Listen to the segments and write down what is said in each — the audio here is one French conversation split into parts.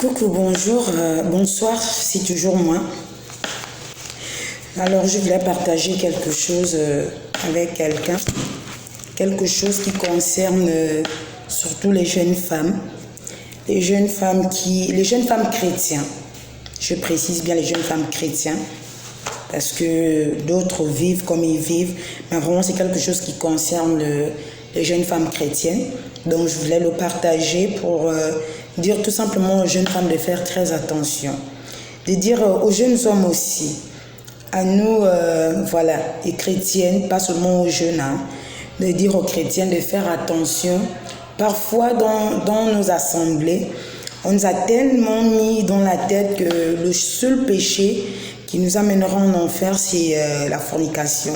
Coucou, bonjour, bonsoir, c'est toujours moi. Alors, je voulais partager quelque chose avec quelqu'un, quelque chose qui concerne surtout les jeunes femmes chrétiennes. Je précise bien les jeunes femmes chrétiennes, parce que d'autres vivent comme ils vivent, mais vraiment c'est quelque chose qui concerne les jeunes femmes chrétiennes. Donc je voulais le partager pour dire tout simplement aux jeunes femmes de faire très attention, de dire aux jeunes hommes aussi, à nous, les chrétiennes, pas seulement aux jeunes, de dire aux chrétiens de faire attention. Parfois dans nos assemblées, on nous a tellement mis dans la tête que le seul péché qui nous amènera en enfer, c'est la fornication.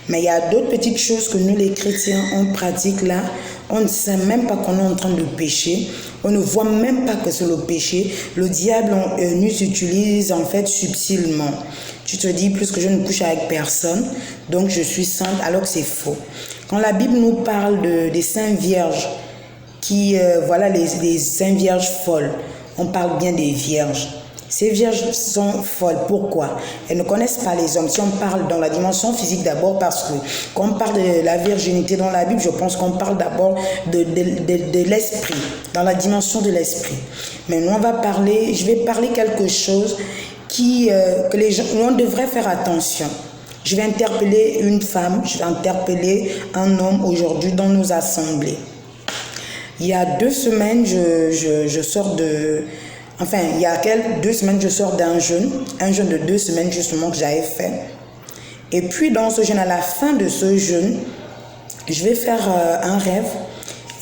Mais il y a d'autres petites choses que nous, les chrétiens, on pratique là. On ne sait même pas qu'on est en train de pécher. On ne voit même pas que c'est le péché. Le diable nous utilise en fait subtilement. Tu te dis, plus que je ne couche avec personne, donc je suis sainte, alors que c'est faux. Quand la Bible nous parle des saintes vierges, les saintes vierges folles, on parle bien des vierges. Ces vierges sont folles. Pourquoi? Elles ne connaissent pas les hommes. Si on parle dans la dimension physique d'abord, parce que quand on parle de la virginité dans la Bible, je pense qu'on parle d'abord de l'esprit, dans la dimension de l'esprit. Maintenant, je vais parler quelque chose que les gens, on devrait faire attention. Je vais interpeller une femme, je vais interpeller un homme aujourd'hui dans nos assemblées. Il y a 2 semaines, je sors de... Enfin, il y a 2 semaines, je sors d'un jeûne de 2 semaines justement que j'avais fait. Et puis dans ce jeûne, à la fin de ce jeûne, je vais faire un rêve.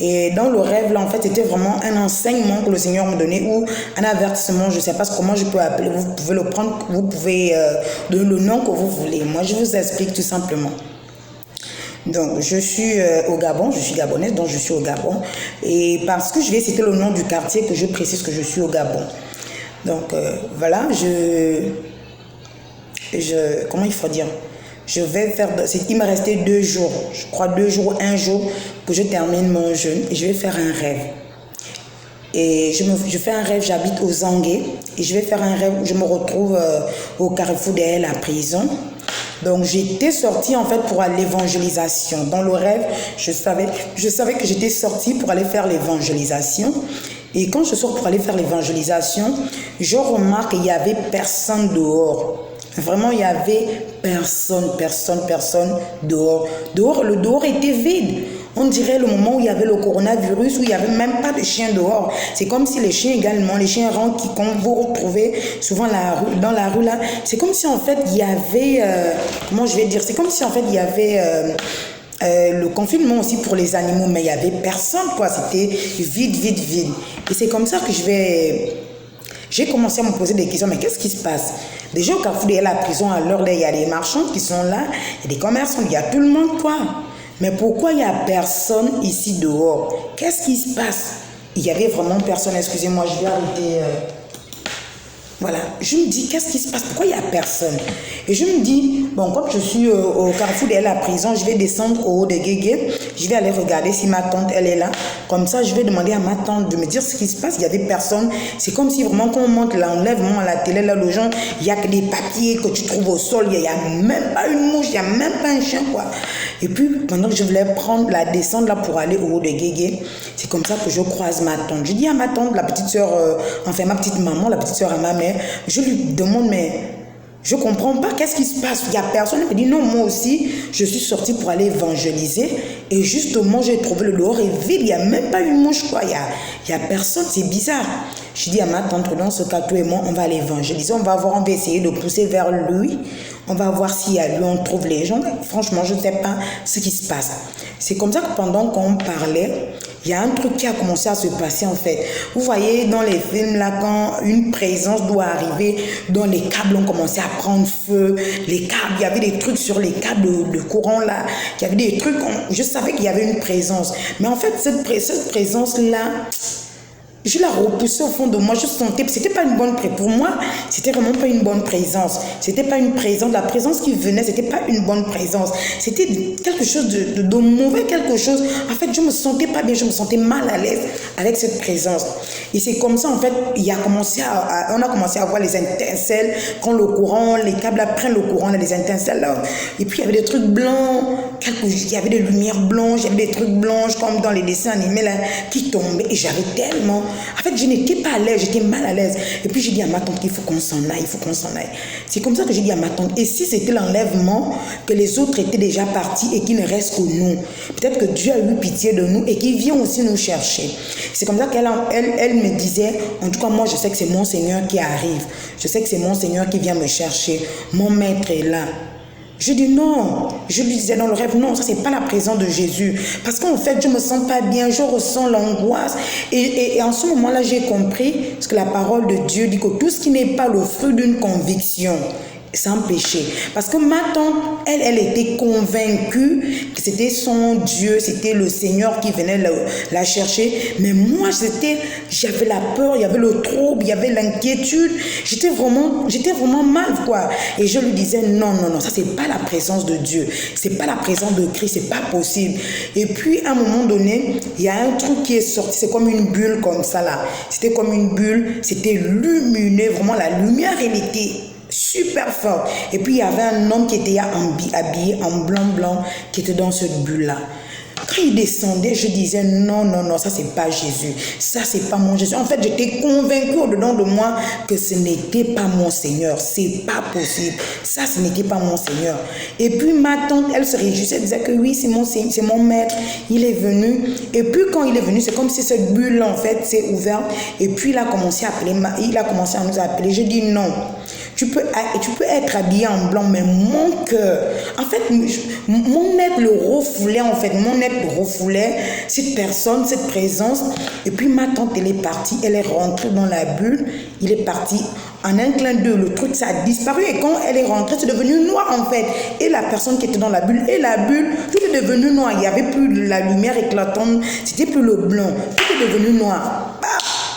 Et dans le rêve, là, en fait, c'était vraiment un enseignement que le Seigneur me donnait ou un avertissement, je ne sais pas comment je peux appeler, vous pouvez le prendre, vous pouvez donner le nom que vous voulez. Moi, je vous explique tout simplement. Donc, je suis au Gabon, je suis gabonaise, donc je suis au Gabon. Et parce que je vais citer le nom du quartier, que je précise que je suis au Gabon. Donc, comment il faut dire? Je vais faire, il me restait 2 jours, je crois 2 jours, 1 jour, que je termine mon jeûne et je vais faire un rêve. Et je fais un rêve, j'habite aux Anguais, et je vais faire un rêve où je me retrouve au carrefour derrière la prison. Donc j'étais sortie en fait pour l'évangélisation. Dans le rêve, je savais que j'étais sortie pour aller faire l'évangélisation. Et quand je sors pour aller faire l'évangélisation, je remarque qu'il n'y avait personne dehors. Vraiment, il n'y avait personne dehors. Le dehors était vide. On dirait le moment où il y avait le coronavirus, où il n'y avait même pas de chiens dehors. C'est comme si les chiens également, les chiens errants qu'on vous retrouvez souvent dans la rue là, c'est comme si en fait il y avait, c'est comme si en fait il y avait le confinement aussi pour les animaux, mais il n'y avait personne quoi, c'était vide. Et c'est comme ça que j'ai commencé à me poser des questions, mais qu'est-ce qui se passe? Déjà au carrefour de la prison, à l'heure là, il y a des marchands qui sont là, il y a des commerçants, il y a tout le monde quoi. Mais pourquoi il n'y a personne ici dehors? Qu'est-ce qui se passe? Il y avait vraiment personne, excusez-moi, je vais arrêter. Voilà, je me dis, qu'est-ce qui se passe? Pourquoi il n'y a personne? Et je me dis, bon, comme je suis au carrefour de la prison, je vais descendre au haut de Guégué, je vais aller regarder si ma tante, elle est là. Comme ça, je vais demander à ma tante de me dire ce qui se passe. Il y avait personne. C'est comme si vraiment, quand on monte là, on lève vraiment à la télé, là, le gens, il n'y a que des papiers que tu trouves au sol, il n'y a même pas une mouche, il n'y a même pas un chien, quoi. Et puis, pendant que je voulais prendre la descente là pour aller au haut de Guégué, c'est comme ça que je croise ma tante. Je dis à ma tante, la petite soeur, ma petite maman, la petite soeur à ma mère, je lui demande, mais je ne comprends pas, qu'est-ce qui se passe? Il n'y a personne. Elle me dit, non, moi aussi, je suis sortie pour aller évangéliser. Et justement, j'ai trouvé le dehors est vide, il n'y a même pas une mouche, quoi. Il y a personne, c'est bizarre. Je dis à ma tante, dans ce cas, toi et moi, on va aller évangéliser. On va essayer de pousser vers lui. On va voir si à lui, on trouve les gens. Franchement, je ne sais pas ce qui se passe. C'est comme ça que pendant qu'on parlait, il y a un truc qui a commencé à se passer en fait. Vous voyez dans les films là, quand une présence doit arriver, dans les câbles ont commencé à prendre feu, les câbles, il y avait des trucs sur les câbles de courant là, il y avait des trucs, je savais qu'il y avait une présence. Mais en fait, cette présence là, Je la repoussais au fond de moi, je sentais, c'était pas une bonne présence. Pour moi, c'était vraiment pas une bonne présence. C'était pas une présence, la présence qui venait, c'était pas une bonne présence. C'était quelque chose de mauvais, quelque chose. En fait, je me sentais pas bien, je me sentais mal à l'aise avec cette présence. Et c'est comme ça, en fait, on a commencé à voir les étincelles, quand le courant, les câbles prennent le courant, les étincelles là. Et puis, il y avait des trucs blancs, il y avait des lumières blanches, il y avait des trucs blanches, comme dans les dessins animés là, qui tombaient. Et j'avais tellement... En fait, je n'étais pas à l'aise, j'étais mal à l'aise. Et puis, j'ai dit à ma tante qu'il faut qu'on s'en aille, il faut qu'on s'en aille. C'est comme ça que j'ai dit à ma tante, et si c'était l'enlèvement, que les autres étaient déjà partis et qu'il ne reste que nous. Peut-être que Dieu a eu pitié de nous et qu'il vient aussi nous chercher. C'est comme ça qu'elle me disait, en tout cas, moi, je sais que c'est mon Seigneur qui arrive. Je sais que c'est mon Seigneur qui vient me chercher. Mon maître est là. Je dis non, je lui disais dans le rêve, non, ça c'est pas la présence de Jésus. Parce qu'en fait, je me sens pas bien, je ressens l'angoisse. Et en ce moment-là, j'ai compris ce que la parole de Dieu dit, que tout ce qui n'est pas le fruit d'une conviction, sans péché. Parce que ma tante, elle était convaincue que c'était son Dieu, c'était le Seigneur qui venait la chercher. Mais moi, j'avais la peur, il y avait le trouble, il y avait l'inquiétude. J'étais vraiment mal, quoi. Et je lui disais, non, non, non, ça c'est pas la présence de Dieu. C'est pas la présence de Christ, c'est pas possible. Et puis, à un moment donné, il y a un truc qui est sorti, c'est comme une bulle comme ça, là. C'était comme une bulle, c'était lumineux, vraiment la lumière, elle était super fort. Et puis il y avait un homme qui était habillé en blanc, qui était dans cette bulle-là. Quand il descendait, je disais non, non, non, ça c'est pas Jésus. Ça c'est pas mon Jésus. En fait, j'étais convaincue au-dedans de moi que ce n'était pas mon Seigneur. C'est pas possible. Ça, ce n'était pas mon Seigneur. Et puis ma tante, elle se réjouissait, elle disait que oui, c'est mon maître. Il est venu. Et puis quand il est venu, c'est comme si cette bulle-là, en fait, s'est ouverte. Et puis il a commencé à nous appeler. Je dis non. Tu peux être habillé en blanc, mais mon cœur, en fait, mon être le refoulait, cette personne, cette présence. Et puis ma tante, elle est partie, elle est rentrée dans la bulle, il est parti. En un clin d'œil, le truc, ça a disparu. Et quand elle est rentrée, c'est devenu noir, en fait. Et la personne qui était dans la bulle, tout est devenu noir. Il n'y avait plus de la lumière éclatante, c'était plus le blanc. Tout est devenu noir.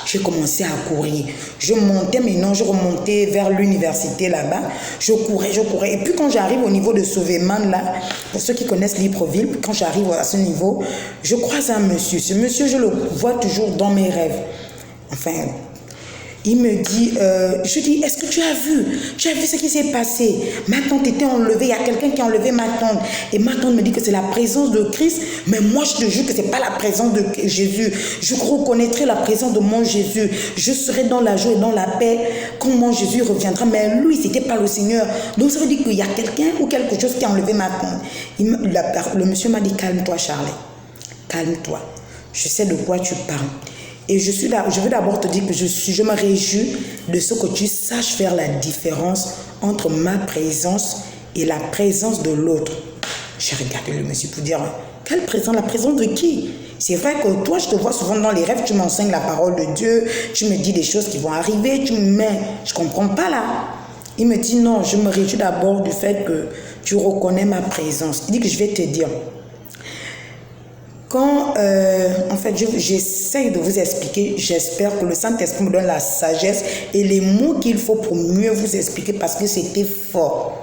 J'ai commencé à courir. Je montais maintenant, je remontais vers l'université là-bas. Je courais. Et puis quand j'arrive au niveau de Sauveman, là, pour ceux qui connaissent Libreville, quand j'arrive à ce niveau, je croise un monsieur. Ce monsieur, je le vois toujours dans mes rêves. Enfin, il me dit, je dis, est-ce que tu as vu ce qui s'est passé? Ma tante était enlevée, il y a quelqu'un qui a enlevé ma tante. Et ma tante me dit que c'est la présence de Christ, mais moi je te jure que ce n'est pas la présence de Jésus. Je reconnaîtrai la présence de mon Jésus. Je serai dans la joie et dans la paix quand mon Jésus reviendra. Mais lui, ce n'était pas le Seigneur. Donc ça veut dire qu'il y a quelqu'un ou quelque chose qui a enlevé ma tante. Le monsieur m'a dit, calme-toi Charlie, calme-toi. Je sais de quoi tu parles. Et je veux d'abord te dire que je me réjouis de ce que tu saches faire la différence entre ma présence et la présence de l'autre. J'ai regardé le monsieur pour dire, quelle présence? La présence de qui? C'est vrai que toi, je te vois souvent dans les rêves, tu m'enseignes la parole de Dieu, tu me dis des choses qui vont arriver, mais je ne comprends pas là. Il me dit non, je me réjouis d'abord du fait que tu reconnais ma présence. Il dit que je vais te dire. Quand, en fait, j'essaye de vous expliquer, j'espère que le Saint-Esprit me donne la sagesse et les mots qu'il faut pour mieux vous expliquer parce que c'était fort.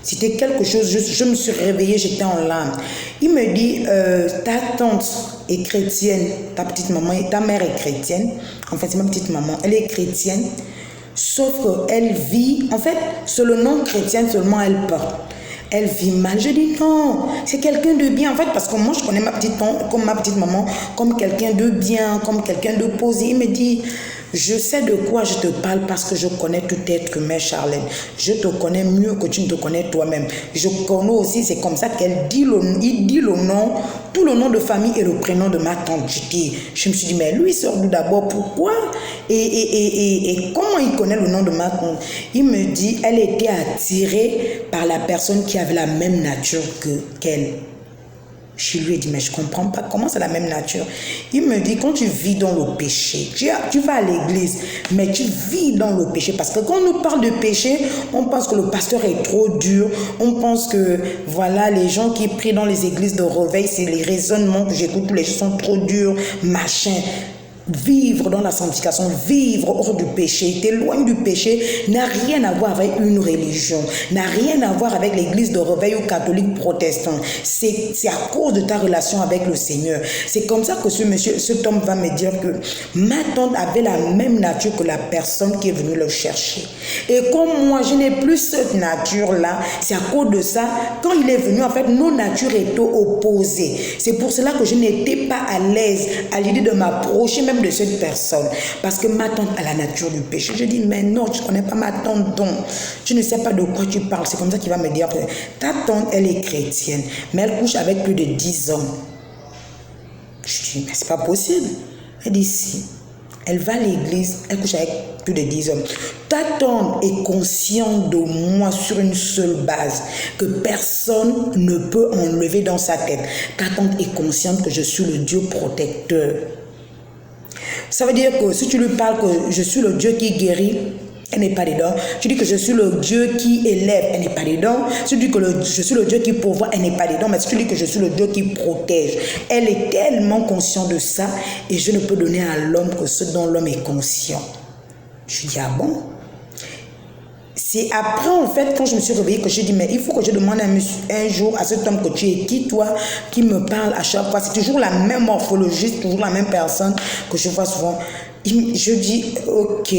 C'était quelque chose, je me suis réveillée, j'étais en larmes. Il me dit, ta tante est chrétienne, ta petite maman, ta mère est chrétienne. En fait, c'est ma petite maman, elle est chrétienne, sauf qu'elle vit, en fait, c'est le nom chrétien seulement elle porte. Elle vit mal. Je dis non, c'est quelqu'un de bien. En fait, parce que moi, je connais ma petite maman, comme quelqu'un de bien, comme quelqu'un de posé. Il me dit, je sais de quoi je te parle parce que je connais tout être humain, Charlène. Je te connais mieux que tu ne te connais toi-même. Je connais aussi, c'est comme ça il dit le nom, tout le nom de famille et le prénom de ma tante. Je me suis dit, mais lui, sort d'où d'abord? Pourquoi? Et comment il connaît le nom de ma tante? Il me dit, elle était attirée par la personne qui avait la même nature qu'elle. Je lui ai dit, mais je ne comprends pas, comment c'est la même nature? Il me dit, quand tu vis dans le péché, tu vas à l'église, mais tu vis dans le péché. Parce que quand on nous parle de péché, on pense que le pasteur est trop dur. On pense que, voilà, les gens qui prient dans les églises de réveil, c'est les raisonnements que j'écoute, tous les gens sont trop durs, machin. vivre dans la sanctification, vivre hors du péché, t'éloigner du péché, n'a rien à voir avec une religion, n'a rien à voir avec l'église de réveil ou catholique protestant. C'est à cause de ta relation avec le Seigneur. C'est comme ça que cet homme va me dire que ma tante avait la même nature que la personne qui est venue le chercher. Et comme moi, je n'ai plus cette nature-là, c'est à cause de ça, quand il est venu, en fait, nos natures étaient opposées. C'est pour cela que je n'étais pas à l'aise à l'idée de m'approcher même de cette personne. Parce que ma tante a la nature du péché. Je dis, mais non, tu ne connais pas ma tante, donc tu ne sais pas de quoi tu parles. C'est comme ça qu'il va me dire que ta tante, elle est chrétienne, mais elle couche avec plus de 10 hommes. Je dis, mais c'est pas possible. Elle dit, si. Elle va à l'église, elle couche avec plus de 10 hommes. Ta tante est consciente de moi sur une seule base, que personne ne peut enlever dans sa tête. Ta tante est consciente que je suis le Dieu protecteur. Ça veut dire que si tu lui parles que je suis le Dieu qui guérit, elle n'est pas dedans. Tu dis que je suis le Dieu qui élève, elle n'est pas dedans. Si tu dis que je suis le Dieu qui pourvoit, elle n'est pas dedans. Mais si tu dis que je suis le Dieu qui protège, elle est tellement consciente de ça et je ne peux donner à l'homme que ce dont l'homme est conscient. Je dis, ah bon? C'est après, en fait, quand je me suis réveillée, que j'ai dit, mais il faut que je demande un jour à cet homme que tu es qui, toi, qui me parle à chaque fois. C'est toujours la même morphologie, c'est toujours la même personne que je vois souvent. Je dis, ok.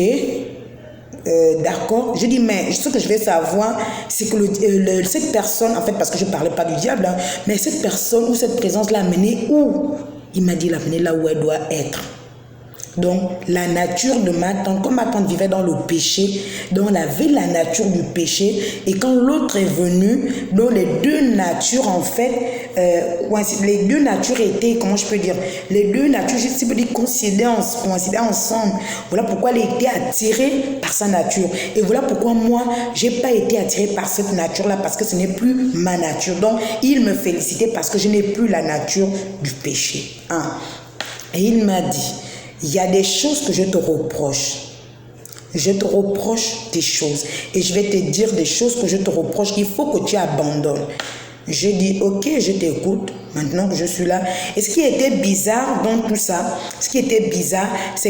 D'accord, je dis, mais ce que je vais savoir, c'est que cette personne, en fait, parce que je ne parlais pas du diable, hein, mais cette personne ou cette présence l'a amenée où? Il m'a dit, l'a amenée là où elle doit être. Donc, la nature de ma tante, comme ma tante vivait dans le péché, donc elle avait la nature du péché, et quand l'autre est venu, donc les deux natures, en fait, les deux natures étaient, comment je peux dire, les deux natures, je peux dire, coïncidaient ensemble. Voilà pourquoi elle était attirée par sa nature. Et voilà pourquoi moi, je n'ai pas été attirée par cette nature-là, parce que ce n'est plus ma nature. Donc, il me félicitait parce que je n'ai plus la nature du péché. Hein. Et il m'a dit, il y a des choses que je te reproche. Je te reproche des choses. Et je vais te dire des choses que je te reproche qu'il faut que tu abandonnes. Je dis, ok, je t'écoute. Maintenant que je suis là. Et ce qui était bizarre dans tout ça, c'est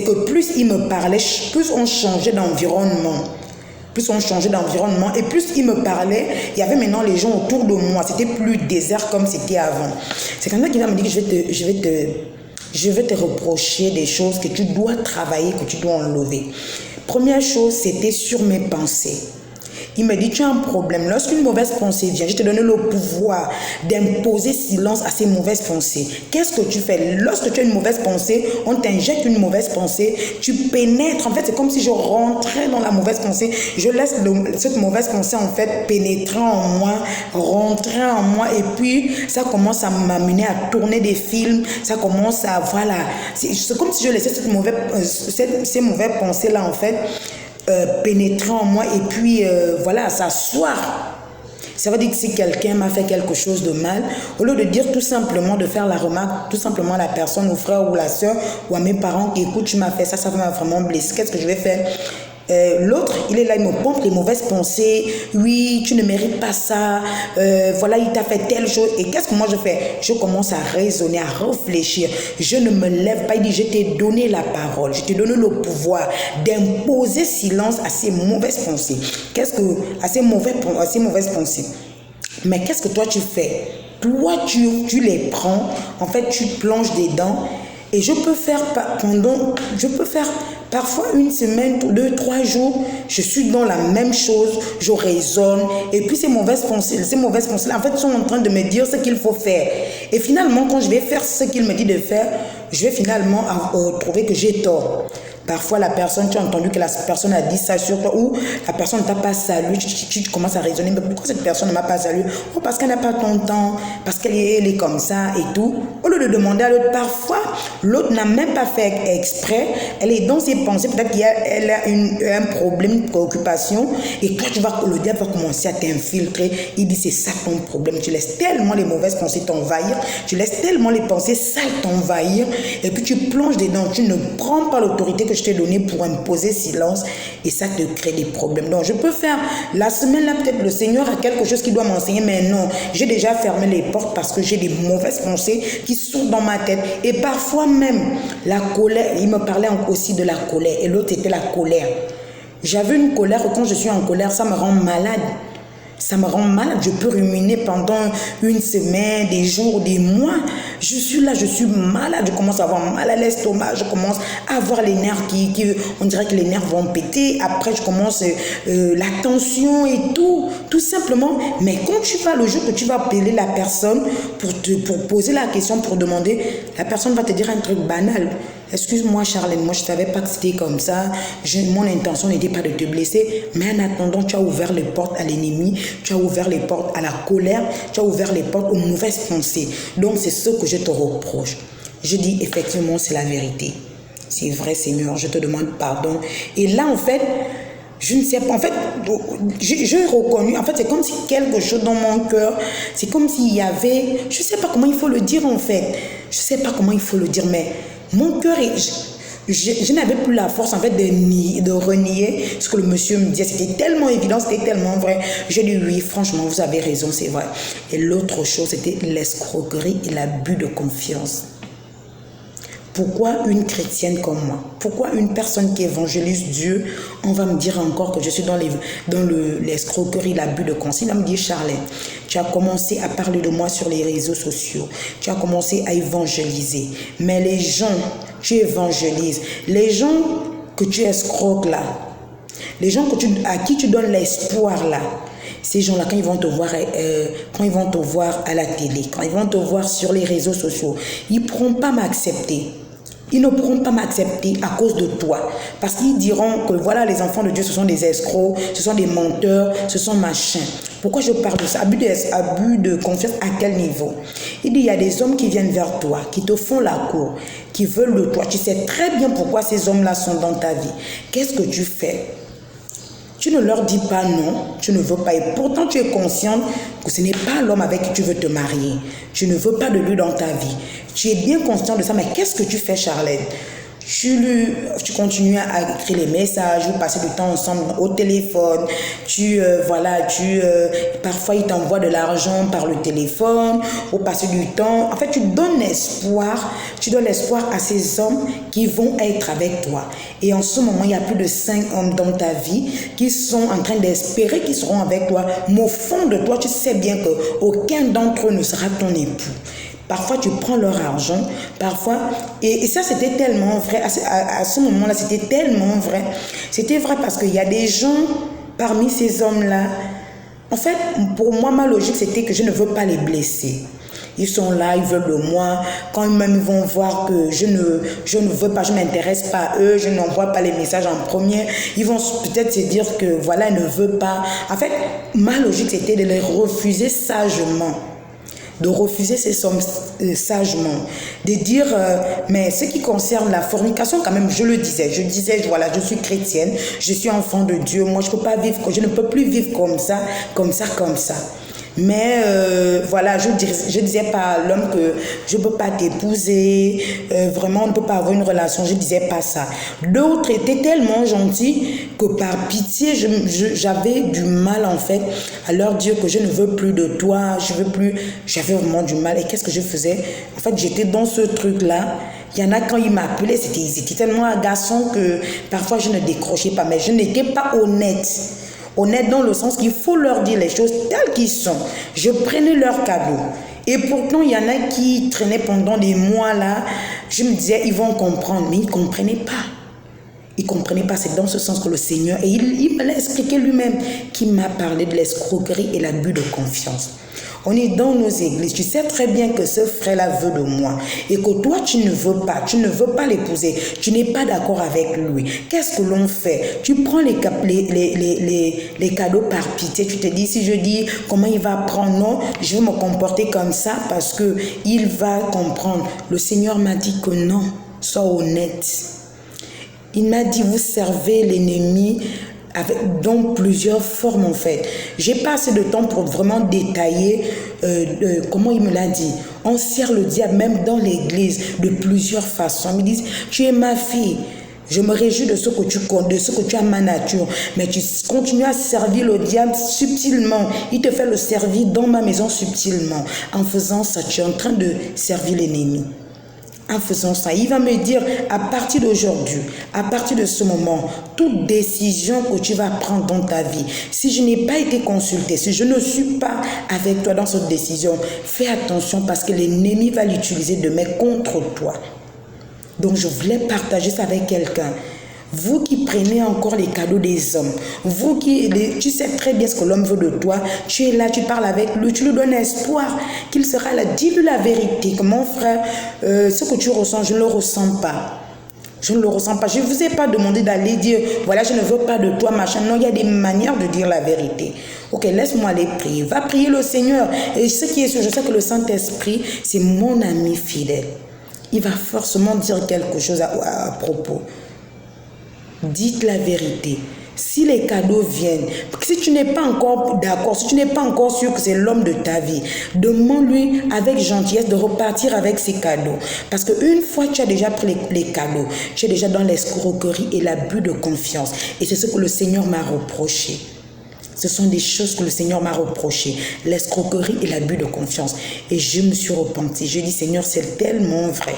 que plus il me parlait, plus on changeait d'environnement. Plus on changeait d'environnement et plus il me parlait, il y avait maintenant les gens autour de moi. C'était plus désert comme c'était avant. C'est comme ça qu'il va me dire que je vais te reprocher des choses que tu dois travailler, que tu dois enlever. Première chose, c'était sur mes pensées. Il me dit, tu as un problème. Lorsqu'une mauvaise pensée vient, je te donne le pouvoir d'imposer silence à ces mauvaises pensées. Qu'est-ce que tu fais? Lorsque tu as une mauvaise pensée, on t'injecte une mauvaise pensée, tu pénètres. En fait, c'est comme si je rentrais dans la mauvaise pensée. Je laisse cette mauvaise pensée, en fait, pénétrer en moi, rentrer en moi. Et puis, ça commence à m'amener à tourner des films. Ça commence à, voilà. C'est comme si je laissais ces mauvaises pensées-là, en fait, pénétrer en moi et puis voilà, s'asseoir. Ça veut dire que si quelqu'un m'a fait quelque chose de mal, au lieu de dire tout simplement, de faire la remarque, tout simplement à la personne, au frère ou la soeur ou à mes parents, écoute, tu m'as fait ça, ça m'a vraiment blessé, qu'est-ce que je vais faire? L'autre, il est là, il me pompe les mauvaises pensées. Oui, tu ne mérites pas ça. Voilà, il t'a fait telle chose. Et qu'est-ce que moi je fais? Je commence à raisonner, à réfléchir. Je ne me lève pas. Il dit, je t'ai donné la parole. Je t'ai donné le pouvoir d'imposer silence à ces mauvaises pensées. À ces mauvaises pensées. Mais qu'est-ce que toi tu fais? Toi, tu les prends. En fait, tu plonges dedans. Et je peux faire parfois une semaine, 2, 3 jours, je suis dans la même chose, je raisonne. Et puis ces mauvaises pensées-là, en fait, sont en train de me dire ce qu'il faut faire. Et finalement, quand je vais faire ce qu'il me dit de faire, je vais finalement trouver que j'ai tort. Parfois, la personne, tu as entendu que la personne a dit ça sur toi, ou la personne ne t'a pas salué, tu commences à raisonner, mais pourquoi cette personne ne m'a pas salué? Oh, parce qu'elle n'a pas ton temps, parce qu'elle est comme ça et tout. Au lieu de demander à l'autre, parfois, l'autre n'a même pas fait exprès, elle est dans ses pensées, peut-être qu'elle a un problème, une préoccupation, et toi, le diable va commencer à t'infiltrer. Il dit, c'est ça ton problème. Tu laisses tellement les mauvaises pensées t'envahir, tu laisses tellement les pensées sales t'envahir, et puis tu plonges dedans, tu ne prends pas l'autorité que je t'ai donné pour imposer silence et ça te crée des problèmes. Donc je peux faire, la semaine là peut-être le Seigneur a quelque chose qui doit m'enseigner, mais non, j'ai déjà fermé les portes parce que j'ai des mauvaises pensées qui sont dans ma tête. Et parfois même, la colère, il me parlait aussi de la colère et l'autre c'était la colère. J'avais une colère, quand je suis en colère, ça me rend malade. Ça me rend malade, je peux ruminer pendant une semaine, des jours, des mois. Je suis là, je suis malade, je commence à avoir mal à l'estomac, je commence à avoir les nerfs on dirait que les nerfs vont péter. Après, je commence la tension et tout simplement. Mais quand tu vas, le jour que tu vas appeler la personne pour poser la question, pour demander, la personne va te dire un truc banal. Excuse-moi Charlène, moi je ne savais pas que c'était comme ça, mon intention n'était pas de te blesser, mais en attendant tu as ouvert les portes à l'ennemi, tu as ouvert les portes à la colère, tu as ouvert les portes aux mauvaises pensées. Donc c'est ce que je te reproche. Je dis effectivement c'est la vérité. C'est vrai Seigneur, je te demande pardon. Et là en fait, je ne sais pas, en fait, j'ai reconnu, en fait c'est comme si quelque chose dans mon cœur, c'est comme s'il y avait, je ne sais pas comment il faut le dire en fait, je ne sais pas comment il faut le dire, mais mon cœur, je n'avais plus la force en fait de renier ce que le monsieur me disait. C'était tellement évident, c'était tellement vrai. Je dis oui, franchement, vous avez raison, c'est vrai. Et l'autre chose, c'était l'escroquerie et l'abus de confiance. Pourquoi une chrétienne comme moi, pourquoi une personne qui évangélise Dieu, on va me dire encore que je suis dans l'escroquerie, l'abus de confiance. Il va me dire, Charlène, tu as commencé à parler de moi sur les réseaux sociaux, tu as commencé à évangéliser, mais les gens, tu évangélises, les gens que tu escroques là, les gens à qui tu donnes l'espoir là, ces gens-là, quand ils vont te voir à la télé, quand ils vont te voir sur les réseaux sociaux, ils ne pourront pas m'accepter. Ils ne pourront pas m'accepter à cause de toi. Parce qu'ils diront que voilà, les enfants de Dieu, ce sont des escrocs, ce sont des menteurs, ce sont machins. Pourquoi je parle de ça? Abus de confiance à quel niveau? Il dit, il y a des hommes qui viennent vers toi, qui te font la cour, qui veulent de toi. Tu sais très bien pourquoi ces hommes-là sont dans ta vie. Qu'est-ce que tu fais? Tu ne leur dis pas non, tu ne veux pas. Et pourtant, tu es consciente que ce n'est pas l'homme avec qui tu veux te marier. Tu ne veux pas de lui dans ta vie. Tu es bien conscient de ça, mais qu'est-ce que tu fais, Charlène? Tu continues à écrire les messages, vous passez du temps ensemble au téléphone, parfois il t'envoie de l'argent par le téléphone, vous passez du temps. En fait, tu donnes l'espoir à ces hommes qui vont être avec toi. Et en ce moment, il y a plus de 5 hommes dans ta vie qui sont en train d'espérer qu'ils seront avec toi. Mais au fond de toi, tu sais bien qu'aucun d'entre eux ne sera ton époux. Parfois, tu prends leur argent, parfois... Et ça, c'était tellement vrai. À ce moment-là, c'était tellement vrai. C'était vrai parce qu'il y a des gens parmi ces hommes-là. En fait, pour moi, ma logique, c'était que je ne veux pas les blesser. Ils sont là, ils veulent de moi. Quand même ils vont voir que je ne veux pas, je ne m'intéresse pas à eux, je n'envoie pas les messages en premier, ils vont peut-être se dire que voilà, ils ne veulent pas. En fait, ma logique, c'était de les refuser sagement. De refuser ces sommes sagement, de dire, mais ce qui concerne la fornication, quand même, je disais, voilà, je suis chrétienne, je suis enfant de Dieu, moi je ne peux plus vivre comme ça. Mais voilà, je disais pas à l'homme que je ne peux pas t'épouser, vraiment on ne peut pas avoir une relation, je disais pas ça. D'autres étaient tellement gentils que par pitié, j'avais du mal en fait à leur dire que je ne veux plus de toi, j'avais vraiment du mal. Et qu'est-ce que je faisais? En fait, j'étais dans ce truc-là. Il y en a quand ils m'appelaient, c'était tellement agaçant que parfois je ne décrochais pas, mais je n'étais pas honnête. Honnête dans le sens qu'il faut leur dire les choses telles qu'elles sont. Je prenais leurs cadeaux. Et pourtant, il y en a qui traînaient pendant des mois là. Je me disais, ils vont comprendre. Mais ils ne comprenaient pas. Ils ne comprenaient pas. C'est dans ce sens que le Seigneur, et il me l'a expliqué lui-même, qui m'a parlé de l'escroquerie et l'abus de confiance. On est dans nos églises. Tu sais très bien que ce frère-là veut de moi. Et que toi, tu ne veux pas l'épouser. Tu n'es pas d'accord avec lui. Qu'est-ce que l'on fait? Tu prends les cadeaux par pitié. Tu te dis, si je dis comment il va prendre, non, je vais me comporter comme ça parce qu'il va comprendre. Le Seigneur m'a dit que non. Sois honnête. Il m'a dit, vous servez l'ennemi dans plusieurs formes en fait. J'ai pas assez de temps pour vraiment détailler comment il me l'a dit. On sert le diable même dans l'église de plusieurs façons. Ils me disent, tu es ma fille, Je me réjouis de ce que tu connais, de ce que tu as ma nature. Mais tu continues à servir le diable subtilement. Il te fait le servir dans ma maison subtilement. En faisant ça, tu es en train de servir l'ennemi. En faisant ça, il va me dire, à partir d'aujourd'hui, à partir de ce moment, toute décision que tu vas prendre dans ta vie, si je n'ai pas été consulté, si je ne suis pas avec toi dans cette décision, fais attention parce que l'ennemi va l'utiliser demain contre toi. Donc je voulais partager ça avec quelqu'un. Vous qui prenez encore les cadeaux des hommes, vous qui, tu sais très bien ce que l'homme veut de toi, tu es là, tu parles avec lui, tu lui donnes espoir qu'il sera là. Dis-lui la vérité, que mon frère, ce que tu ressens, je ne le ressens pas. Je ne le ressens pas. Je ne vous ai pas demandé d'aller dire, voilà, je ne veux pas de toi, machin. Non, il y a des manières de dire la vérité. Ok, laisse-moi aller prier. Va prier le Seigneur. Et ce qui est sûr, je sais que le Saint-Esprit, c'est mon ami fidèle. Il va forcément dire quelque chose à propos. Dites la vérité. Si les cadeaux viennent, si tu n'es pas encore d'accord, si tu n'es pas encore sûr que c'est l'homme de ta vie, demande-lui avec gentillesse de repartir avec ses cadeaux. Parce qu'une fois tu as déjà pris les cadeaux, tu es déjà dans l'escroquerie et l'abus de confiance. Et c'est ce que le Seigneur m'a reproché. Ce sont des choses que le Seigneur m'a reproché, l'escroquerie et l'abus de confiance. Et je me suis repentie. Je dis, Seigneur, c'est tellement vrai.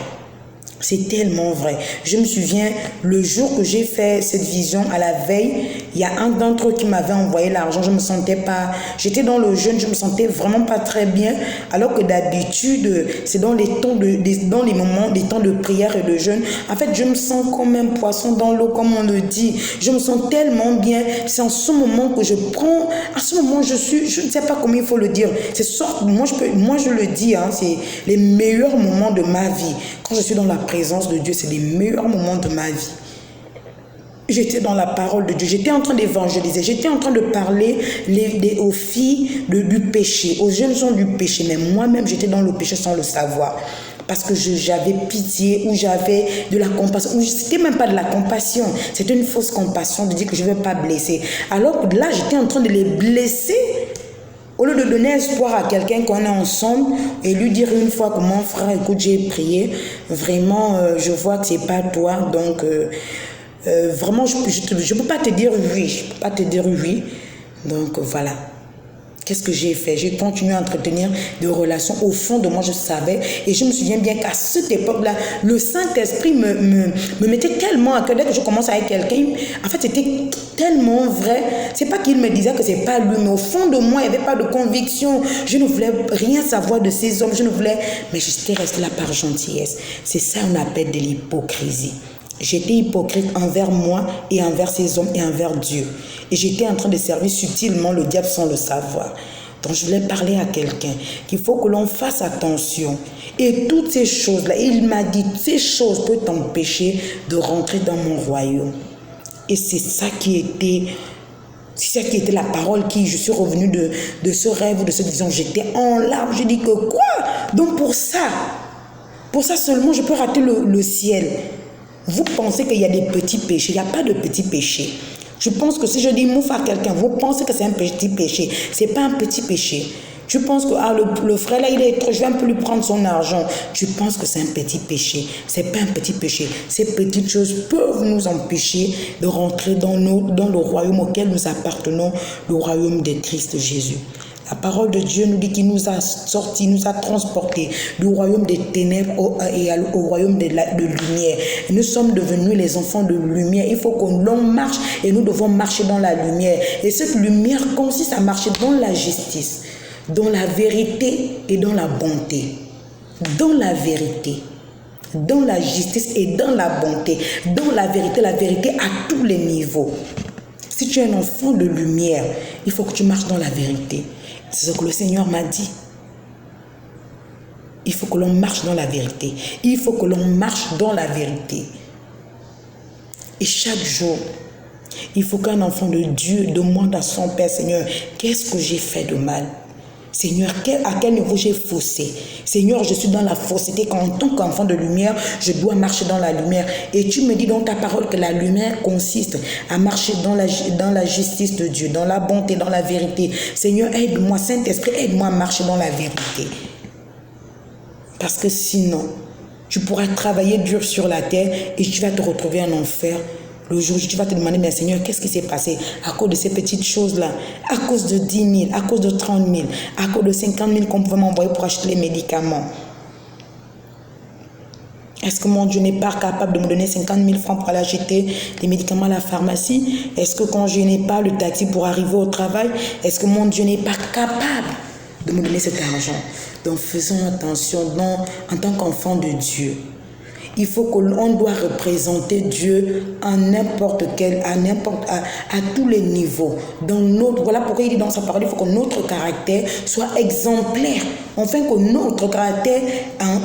C'est tellement vrai. Je me souviens, le jour que j'ai fait cette vision, à la veille, il y a un d'entre eux qui m'avait envoyé l'argent. Je me sentais pas... J'étais dans le jeûne, je me sentais vraiment pas très bien. Alors que d'habitude, c'est dans les temps dans les moments, des temps de prière et de jeûne. En fait, je me sens comme un poisson dans l'eau, comme on le dit. Je me sens tellement bien. C'est en ce moment que je prends... À ce moment, je ne sais pas comment il faut le dire. Moi, je le dis, hein, c'est les meilleurs moments de ma vie. Quand je suis dans la présence de Dieu, c'est les meilleurs moments de ma vie. J'étais dans la parole de Dieu, j'étais en train d'évangéliser, j'étais en train de parler aux filles du péché, aux jeunes gens du péché, mais moi-même j'étais dans le péché sans le savoir. Parce que j'avais pitié ou j'avais de la compassion. C'était même pas de la compassion, c'était une fausse compassion de dire que je ne vais pas blesser. Alors que là, j'étais en train de les blesser. Au lieu de donner espoir à quelqu'un qu'on est ensemble et lui dire une fois que mon frère, écoute, j'ai prié, vraiment, je vois que c'est pas toi, donc vraiment, je ne peux pas te dire oui, je peux pas te dire oui, donc voilà. Qu'est-ce que j'ai fait? J'ai continué à entretenir des relations. Au fond de moi, je savais. Et je me souviens bien qu'à cette époque-là, le Saint-Esprit me mettait tellement à cœur. Dès que je commence avec quelqu'un, en fait, c'était tellement vrai. C'est pas qu'il me disait que c'est pas lui, mais au fond de moi, il n'y avait pas de conviction. Je ne voulais rien savoir de ces hommes. Je ne voulais... Mais j'étais restée là par gentillesse. C'est ça qu'on appelle de l'hypocrisie. J'étais hypocrite envers moi et envers ces hommes et envers Dieu. Et j'étais en train de servir subtilement le diable sans le savoir. Donc je voulais parler à quelqu'un qu'il faut que l'on fasse attention. Et toutes ces choses-là, il m'a dit, ces choses peuvent t'empêcher de rentrer dans mon royaume. Et c'est ça qui était la parole qui, je suis revenue de ce rêve, de cette vision. J'étais en larmes, j'ai dit que quoi? Donc pour ça seulement je peux rater le ciel. Vous pensez qu'il y a des petits péchés. Il n'y a pas de petits péchés. Je pense que si je dis mouf à quelqu'un, vous pensez que c'est un petit péché. Ce n'est pas un petit péché. Tu penses que le frère là, il est trop, je vais un peu lui prendre son argent. Tu penses que c'est un petit péché. Ce n'est pas un petit péché. Ces petites choses peuvent nous empêcher de rentrer dans le royaume auquel nous appartenons, le royaume de Christ Jésus. La parole de Dieu nous dit qu'il nous a sortis, nous a transportés du royaume des ténèbres au royaume de lumière. Et nous sommes devenus les enfants de lumière. Il faut que l'on marche et nous devons marcher dans la lumière. Et cette lumière consiste à marcher dans la justice, dans la vérité et dans la bonté. Dans la vérité, dans la justice et dans la bonté. Dans la vérité à tous les niveaux. Si tu es un enfant de lumière, il faut que tu marches dans la vérité. C'est ce que le Seigneur m'a dit. Il faut que l'on marche dans la vérité. Il faut que l'on marche dans la vérité. Et chaque jour, il faut qu'un enfant de Dieu demande à son Père, Seigneur, qu'est-ce que j'ai fait de mal? Seigneur, à quel niveau j'ai faussé? Seigneur, je suis dans la fausseté. En tant qu'enfant de lumière, je dois marcher dans la lumière. Et tu me dis dans ta parole que la lumière consiste à marcher dans la justice de Dieu, dans la bonté, dans la vérité. Seigneur, aide-moi, Saint-Esprit, aide-moi à marcher dans la vérité. Parce que sinon, Tu pourras travailler dur sur la terre et tu vas te retrouver en enfer. Le jour où tu vas te demander, mais Seigneur, qu'est-ce qui s'est passé à cause de ces petites choses-là, à cause de 10 000, à cause de 30 000, à cause de 50 000 qu'on pouvait m'envoyer pour acheter les médicaments. Est-ce que mon Dieu n'est pas capable de me donner 50 000 francs pour aller acheter les médicaments à la pharmacie? Est-ce que quand je n'ai pas le taxi pour arriver au travail, est-ce que mon Dieu n'est pas capable de me donner cet argent? Donc faisons attention en tant qu'enfant de Dieu. Il faut qu'on doit représenter Dieu à n'importe quel, à tous les niveaux. Voilà pourquoi il dit dans sa parole, il faut que notre caractère soit exemplaire. Enfin que notre caractère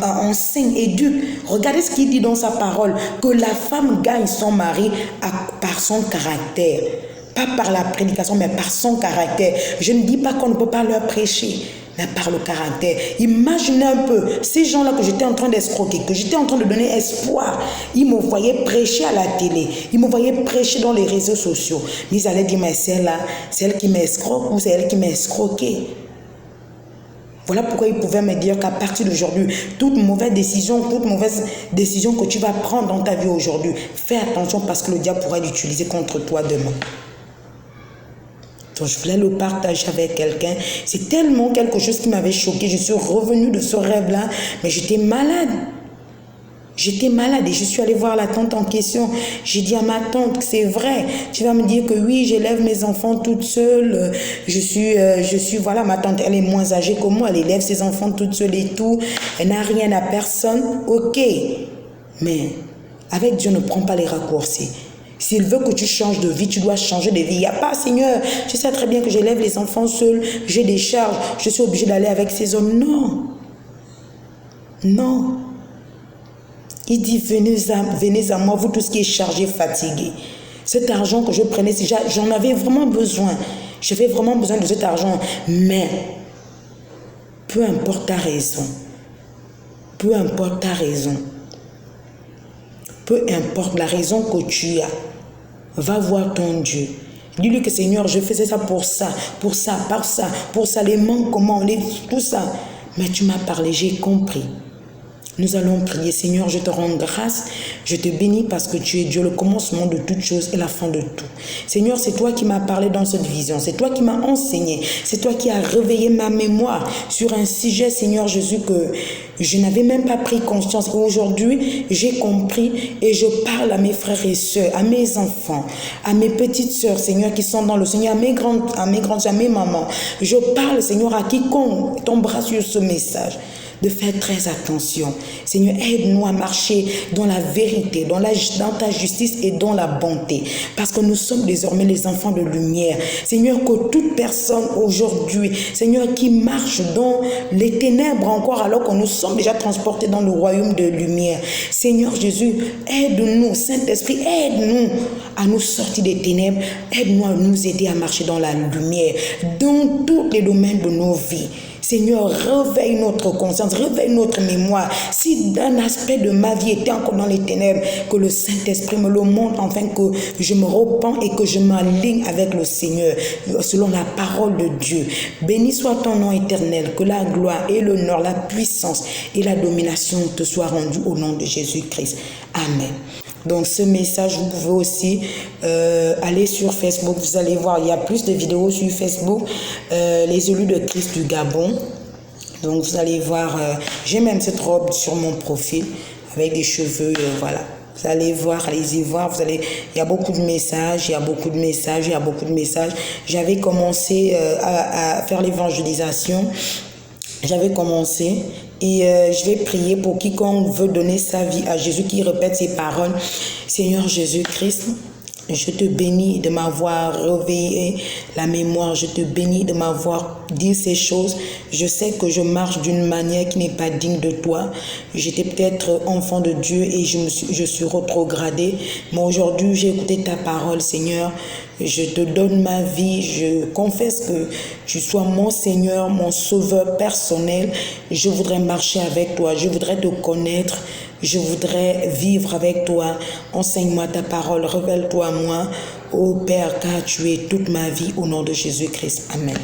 enseigne, éduque. Regardez ce qu'il dit dans sa parole, que la femme gagne son mari par son caractère. Pas par la prédication, mais par son caractère. Je ne dis pas qu'on ne peut pas leur prêcher, mais par le caractère. Imaginez un peu, ces gens-là que j'étais en train d'escroquer, que j'étais en train de donner espoir, ils me voyaient prêcher à la télé, ils me voyaient prêcher dans les réseaux sociaux. Ils allaient dire, mais celle-là, c'est elle qui m'escroque ou c'est elle qui m'a escroqué. Voilà pourquoi ils pouvaient me dire qu'à partir d'aujourd'hui, toute mauvaise décision que tu vas prendre dans ta vie aujourd'hui, fais attention parce que le diable pourra l'utiliser contre toi demain. Donc je voulais le partager avec quelqu'un. C'est tellement quelque chose qui m'avait choqué. Je suis revenue de ce rêve-là, mais j'étais malade. J'étais malade et je suis allée voir la tante en question. J'ai dit à ma tante, c'est vrai. Tu vas me dire que oui, j'élève mes enfants toute seule. Voilà, ma tante, elle est moins âgée que moi. Elle élève ses enfants toute seule et tout. Elle n'a rien à personne. Ok. Mais avec Dieu, ne prends pas les raccourcis. S'il veut que tu changes de vie, tu dois changer de vie. Il n'y a pas, Seigneur, je sais très bien que j'élève les enfants seuls, j'ai des charges, je suis obligée d'aller avec ces hommes. Non. Non. Il dit, venez à moi, vous tous qui êtes chargés, fatigués. Cet argent que je prenais, j'en avais vraiment besoin. J'avais vraiment besoin de cet argent. Mais, peu importe ta raison. Peu importe ta raison. Peu importe la raison que tu as, va voir ton Dieu. Dis-lui que Seigneur, je faisais ça, pour ça, les manquements, tout ça. Mais tu m'as parlé, j'ai compris. Nous allons prier. Seigneur, je te rends grâce, je te bénis parce que tu es Dieu, le commencement de toutes choses et la fin de tout. Seigneur, c'est toi qui m'as parlé dans cette vision, c'est toi qui m'as enseigné, c'est toi qui as réveillé ma mémoire sur un sujet, Seigneur Jésus, que je n'avais même pas pris conscience. Aujourd'hui, j'ai compris et je parle à mes frères et sœurs, à mes enfants, à mes petites sœurs, Seigneur, qui sont dans le Seigneur, à mes grandes sœurs, à mes mamans. Je parle, Seigneur, à quiconque tombera sur ce message, de faire très attention. Seigneur, aide-nous à marcher dans la vérité, dans ta justice et dans la bonté. Parce que nous sommes désormais les enfants de lumière. Seigneur, que toute personne aujourd'hui, Seigneur, qui marche dans les ténèbres encore alors que nous sommes déjà transportés dans le royaume de lumière. Seigneur Jésus, aide-nous, Saint-Esprit, aide-nous à nous sortir des ténèbres. Aide-nous à nous aider à marcher dans la lumière, dans tous les domaines de nos vies. Seigneur, réveille notre conscience, réveille notre mémoire. Si un aspect de ma vie était encore dans les ténèbres, que le Saint-Esprit me le montre, afin que je me repens et que je m'aligne avec le Seigneur, selon la parole de Dieu. Béni soit ton nom éternel, que la gloire et l'honneur, la puissance et la domination te soient rendues au nom de Jésus-Christ. Amen. Donc ce message, vous pouvez aussi aller sur Facebook, vous allez voir, il y a plus de vidéos sur Facebook, les élus de Christ du Gabon. Donc vous allez voir, j'ai même cette robe sur mon profil avec des cheveux, voilà. Vous allez voir, allez-y voir, il y a beaucoup de messages, J'avais commencé à faire l'évangélisation, et je vais prier pour quiconque veut donner sa vie à Jésus, qui répète ces paroles. Seigneur Jésus-Christ, je te bénis de m'avoir réveillé la mémoire. Je te bénis de m'avoir dit ces choses. Je sais que je marche d'une manière qui n'est pas digne de toi. J'étais peut-être enfant de Dieu et je suis rétrogradée. Mais aujourd'hui, j'ai écouté ta parole, Seigneur. Je te donne ma vie. Je confesse que tu sois mon Seigneur, mon sauveur personnel. Je voudrais marcher avec toi. Je voudrais te connaître. Je voudrais vivre avec toi. Enseigne-moi ta parole. Révèle-toi à moi, ô Père, car tu es toute ma vie, au nom de Jésus-Christ. Amen.